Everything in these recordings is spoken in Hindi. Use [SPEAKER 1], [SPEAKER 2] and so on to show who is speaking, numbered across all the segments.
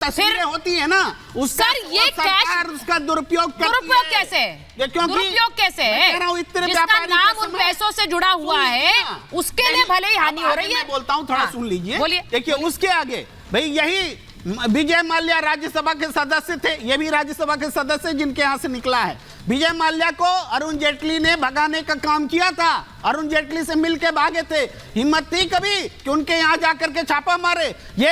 [SPEAKER 1] तस्वीरें होती है ना, उसका
[SPEAKER 2] सर ये
[SPEAKER 1] सरकार उसका दुरुपयोग
[SPEAKER 2] कैसे है? दुरुपयोग कैसे है? जिसका नाम उन पैसों से जुड़ा हुआ है उसके लिए भले ही हानि हो रही है।
[SPEAKER 1] मैं बोलता हूँ, थोड़ा सुन लीजिए।
[SPEAKER 2] बोलिए।
[SPEAKER 1] देखिए उसके आगे भाई यही विजय माल्या राज्यसभा के सदस्य थे, ये भी राज्यसभा के सदस्य जिनके यहाँ से निकला है। विजय माल्या को अरुण जेटली ने भगाने का काम किया था, अरुण जेटली से मिलके भागे थे। हिम्मत थी कभी कि उनके यहाँ जाकर के छापा मारे? ये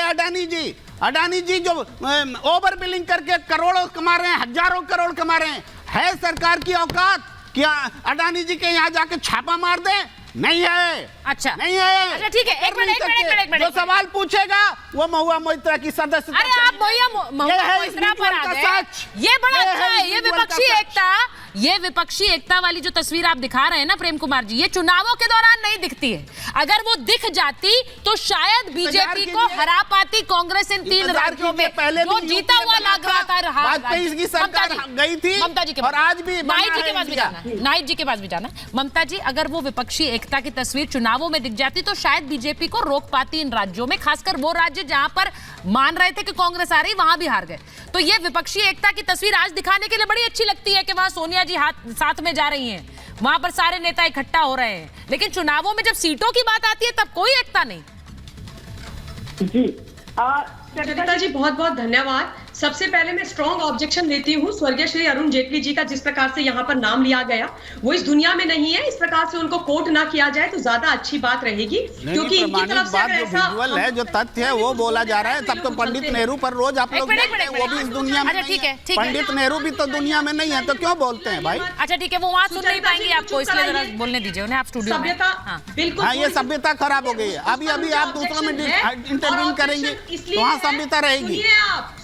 [SPEAKER 1] अडानी जी जो ओवर बिलिंग करके करोड़ों कमा रहे हैं, हजारों करोड़ कमा रहे हैं, है सरकार की औकात क्या अडानी जी के यहाँ जाके छापा मार दे? नहीं है।
[SPEAKER 2] अच्छा
[SPEAKER 1] नहीं है।
[SPEAKER 2] अच्छा ठीक है, एक मिनट
[SPEAKER 1] जो सवाल पूछेगा वो महुआ मोइत्रा की सदस्यता।
[SPEAKER 2] अरे आप महुआ मोइत्रा पर आ गए, ये बड़ा अच्छा है। ये विपक्षी एकता वाली जो तस्वीर आप दिखा रहे हैं ना प्रेम कुमार जी, ये चुनावों के दौरान नहीं दिखती है। अगर वो दिख जाती तो शायद बीजेपी को हरा पाती कांग्रेस इन 3 राज्यों में। जो जीता हुआ लग रहा था
[SPEAKER 1] वाजपेयी की सरकार गई थी,
[SPEAKER 2] ममता जी के
[SPEAKER 1] और आज भी
[SPEAKER 2] नाइट जी के पास भी जाना, नाइट जी के पास भी जाना। ममता जी, अगर वो विपक्षी एकता की तस्वीर चुनावों में दिख जाती तो शायद बीजेपी को रोक पाती इन राज्यों में, खासकर वो राज्य जहां पर मान रहे थे कि कांग्रेस आ रही, वहां भी हार गए। तो ये विपक्षी एकता की तस्वीर आज दिखाने के लिए बड़ी अच्छी लगती है कि वहां सोनिया जी साथ में जा रही हैं, वहां पर सारे नेता इकट्ठा हो रहे हैं, लेकिन चुनावों में जब सीटों की बात आती है तब कोई एकता नहीं।
[SPEAKER 3] जी सरिता जी बहुत बहुत धन्यवाद। सबसे पहले मैं स्ट्रॉन्ग ऑब्जेक्शन देती हूँ स्वर्गीय श्री अरुण जेटली जी का, जिस प्रकार से यहाँ पर नाम लिया गया वो इस दुनिया में नहीं है। इस प्रकार से उनको कोट ना किया जाए तो ज्यादा अच्छी बात रहेगी, क्योंकि इनकी तरफ से
[SPEAKER 1] जो विजुअल है, जो तथ्य है वो बोला जा रहा है। तब तो पंडित नेहरू पर रोज आप लोग वो भी इस दुनिया में नहीं है। पंडित नेहरू भी तो दुनिया में नहीं है, तो क्यों बोलते हैं भाई?
[SPEAKER 2] अच्छा ठीक है, वो वहाँ सुन नहीं पाएंगे आपको, इसलिए जरा बोलने दीजिए उन्हें, आप स्टूडियो में।
[SPEAKER 3] बिल्कुल
[SPEAKER 1] हाँ, ये सभ्यता खराब हो गई है। अभी आप दूसरों में इंटरव्यू करेंगे तो वहाँ सभ्यता रहेगी।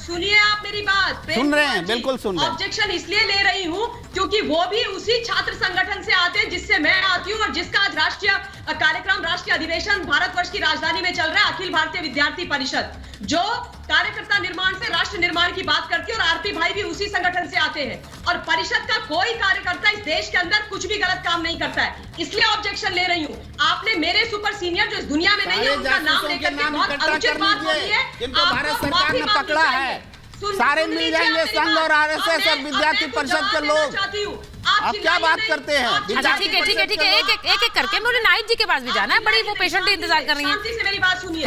[SPEAKER 3] सुनिए आप मेरी बात,
[SPEAKER 1] सुन रहे हैं, बिल्कुल सुन रहे हैं।
[SPEAKER 3] ऑब्जेक्शन इसलिए ले रही हूँ क्योंकि वो भी उसी छात्र संगठन से आते हैं जिससे मैं आती हूँ, और जिसका आज राष्ट्रीय कार्यक्रम, राष्ट्रीय अधिवेशन भारतवर्ष की राजधानी में चल रहा है, अखिल भारतीय विद्यार्थी परिषद, जो कार्यकर्ता निर्माण से राष्ट्र निर्माण की बात करती है, और आरपी भाई भी उसी संगठन से आते हैं। और परिषद का कोई कार्यकर्ता इस देश के अंदर कुछ भी गलत काम नहीं करता है, इसलिए ऑब्जेक्शन ले रही हूँ। आपने मेरे सुपर सीनियर जो इस दुनिया में नहीं है उनका नाम लेकर के बहुत अनुचित बात बोली है।
[SPEAKER 1] जिनको भारत सरकार ने पकड़ा है, सारे मिल जाएंगे संघ और आरएसएस और विद्यार्थी परिषद के लोग। आप क्या बात करते हैं?
[SPEAKER 2] अच्छा ठीक है, एक करके मुझे नाइट जी के पास भी जाना है, बड़ी वो पेशेंट इंतजार कर रही है।
[SPEAKER 3] शांति से मेरी बात सुनिए,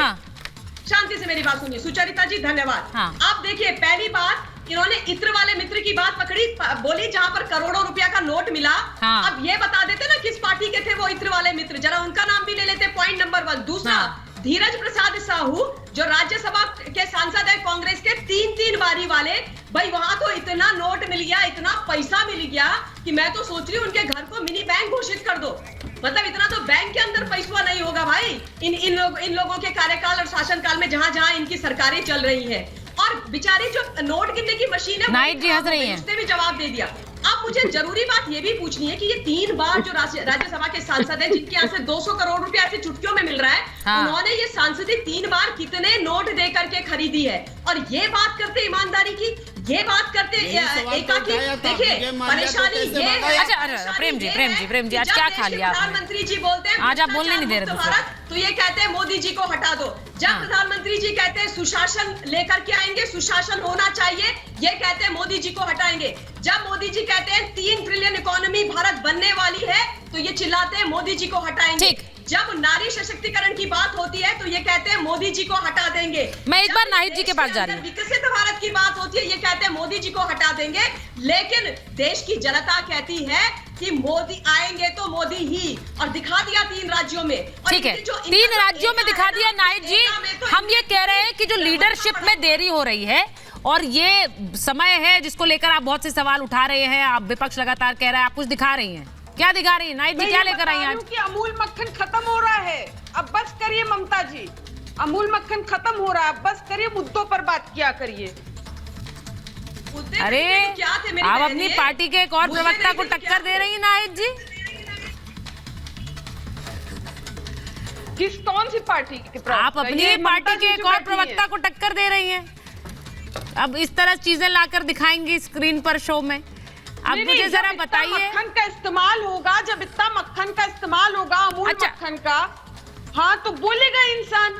[SPEAKER 3] शांति से मेरी बात सुनिए। सुचरिता जी धन्यवाद। आप देखिए, पहली बात इन्होंने इत्र वाले मित्र की बात पकड़ी, बोली जहां पर करोड़ों रुपया का नोट मिला। अब ये बता देते ना किस पार्टी के थे वो इत्र वाले मित्र, जरा उनका नाम भी ले लेते। Point number 1। दूसरा, धीरज प्रसाद साहू जो राज्यसभा के सांसद है कांग्रेस के, 3 बारी वाले, भाई वहां तो इतना नोट मिल गया, इतना पैसा मिल गया कि मैं तो सोच रही हूँ उनके घर को मिनी बैंक घोषित कर दो। मतलब इतना तो बैंक के अंदर पैसा नहीं होगा भाई इन लोगों के कार्यकाल और शासनकाल में, जहां इनकी सरकारें चल रही है। और बेचारी जो नोट गिनने की मशीन है,
[SPEAKER 2] नाइट जी हंस रही है,
[SPEAKER 3] उसने भी जवाब दे दिया। अब मुझे जरूरी बात ये भी पूछनी है कि ये 3 बार जो राज्यसभा के सांसद हैं, जिनके यहाँ से 200 करोड़ रुपया ऐसे चुटकियों में मिल रहा है, उन्होंने ये सांसदी 3 बार कितने नोट दे करके खरीदी है। और ये बात करते ईमानदारी की, ये बात करते एका की। देखिए परेशानी ये है।
[SPEAKER 2] अच्छा प्रेम जी आज क्या खा लिया?
[SPEAKER 3] प्रधानमंत्री जी बोलते हैं
[SPEAKER 2] आज आप बोलने नहीं दे रहे,
[SPEAKER 3] तो ये कहते हैं मोदी जी को हटा दो। जब प्रधानमंत्री जी कहते हैं सुशासन लेकर के आएंगे, सुशासन होना चाहिए, ये कहते हैं मोदी जी को हटाएंगे। जब मोदी जी कहते हैं 3 ट्रिलियन इकोनॉमी भारत बनने वाली है, तो ये चिल्लाते हैं मोदी जी को हटाएंगे। जब नारी सशक्तिकरण की बात होती है तो ये कहते हैं मोदी जी को हटा देंगे।
[SPEAKER 2] मैं एक बार नाहिद जी के पास जा रही हूँ।
[SPEAKER 3] विकसित भारत की बात होती है, ये कहते हैं मोदी जी को हटा देंगे। लेकिन देश की जनता कहती है कि मोदी आएंगे तो मोदी ही, और दिखा दिया 3 राज्यों में।
[SPEAKER 2] ठीक है, 3 राज्यों में दिखा दिया। नाहिद जी, हम ये कह रहे हैं कि जो लीडरशिप में देरी हो रही है, और ये समय है जिसको लेकर आप बहुत से सवाल उठा रहे हैं, आप विपक्ष लगातार कह रहा है, आप कुछ दिखा रही हैं, क्या दिखा रही है? नाइट जी क्या लेकर आई आज?
[SPEAKER 4] कि अमूल मक्खन खत्म हो रहा है, अब बस करिए ममता जी, अमूल मक्खन खत्म हो रहा है, अब बस करिए, मुद्दों पर बात किया करिए।
[SPEAKER 2] अरे आप अपनी पार्टी के एक और प्रवक्ता को टक्कर दे रही है नाहिद जी।
[SPEAKER 4] कौन सी पार्टी के प्रवक्ता?
[SPEAKER 2] आप अपनी पार्टी के एक और प्रवक्ता को टक्कर दे रही हैं। अब इस तरह चीजें लाकर दिखाएंगी स्क्रीन पर शो में। अब मुझे जरा बताइए,
[SPEAKER 4] मक्खन का इस्तेमाल होगा, जब इतना मक्खन का इस्तेमाल होगा अमूल मक्खन का, हाँ तो बोलेगा इंसान।